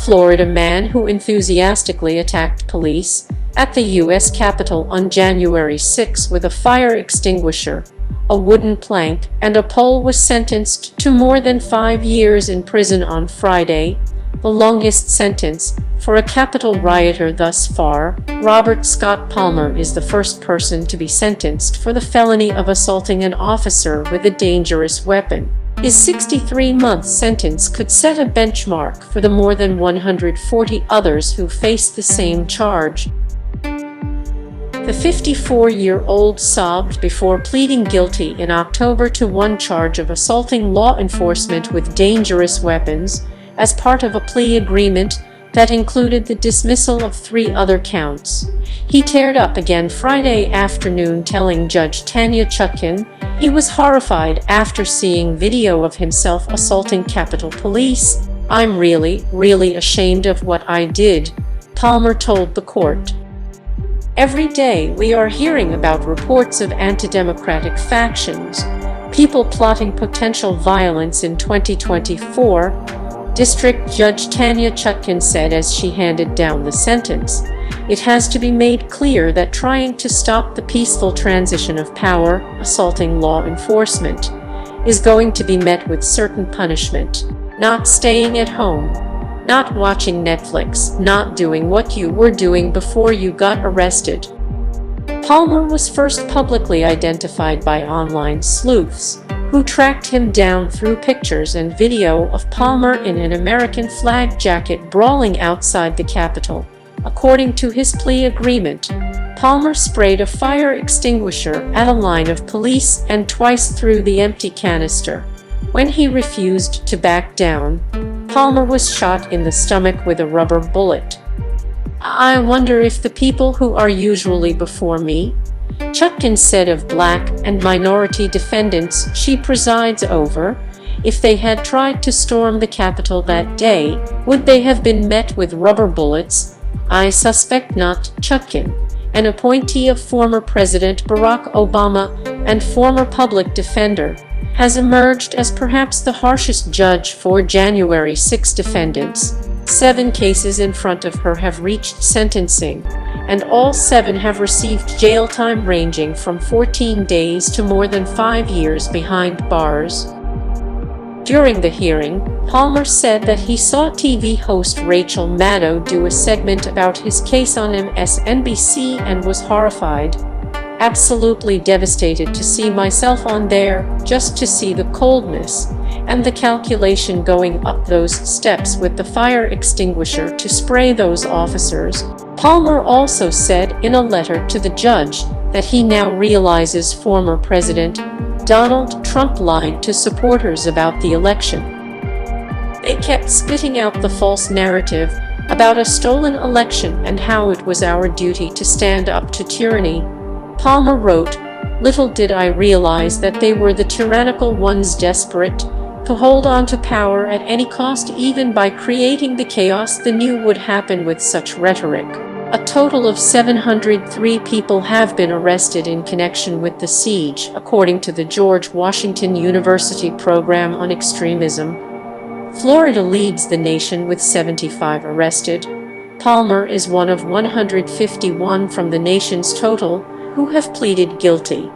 Florida man who enthusiastically attacked police at the U.S. Capitol on January 6 with a fire extinguisher, a wooden plank, and a pole was sentenced to more than 5 years in prison on Friday, the longest sentence for a Capitol rioter thus far. Robert Scott Palmer is the first person to be sentenced for the felony of assaulting an officer with a dangerous weapon. His 63-month sentence could set a benchmark for the more than 140 others who face the same charge. The 54-year-old sobbed before pleading guilty in October to one charge of assaulting law enforcement with dangerous weapons as part of a plea agreement that included the dismissal of 3 other counts. He teared up again Friday afternoon, telling Judge Tanya Chutkan he was horrified after seeing video of himself assaulting Capitol Police. "I'm really ashamed of what I did," Palmer told the court. "Every day we are hearing about reports of anti-democratic factions, people plotting potential violence in 2024, District Judge Tanya Chutkan said as she handed down the sentence. "It has to be made clear that trying to stop the peaceful transition of power, assaulting law enforcement, is going to be met with certain punishment. Not staying at home, not watching Netflix, not doing what you were doing before you got arrested." Palmer was first publicly identified by online sleuths, who tracked him down through pictures and video of Palmer in an American flag jacket brawling outside the Capitol. According to his plea agreement, Palmer sprayed a fire extinguisher at a line of police and twice threw the empty canister. When he refused to back down, Palmer was shot in the stomach with a rubber bullet. "I wonder if the people who are usually before me," Chutkan said of Black and minority defendants she presides over, "if they had tried to storm the Capitol that day, would they have been met with rubber bullets? I suspect not." Chutkan, an appointee of former President Barack Obama and former public defender, has emerged as perhaps the harshest judge for January 6 defendants. 7 cases in front of her have reached sentencing, and all 7 have received jail time ranging from 14 days to more than 5 years behind bars. During the hearing, Palmer said that he saw TV host Rachel Maddow do a segment about his case on MSNBC and was horrified. "Absolutely devastated to see myself on there, just to see the coldness and the calculation going up those steps with the fire extinguisher to spray those officers." Palmer also said in a letter to the judge that he now realizes former President Donald Trump lied to supporters about the election. "They kept spitting out the false narrative about a stolen election and how it was our duty to stand up to tyranny," Palmer wrote. "Little did I realize that they were the tyrannical ones, desperate to hold on to power at any cost, even by creating the chaos they knew would happen with such rhetoric." A total of 703 people have been arrested in connection with the siege, according to the George Washington University Program on Extremism. Florida leads the nation with 75 arrested. Palmer is one of 151 from the nation's total who have pleaded guilty.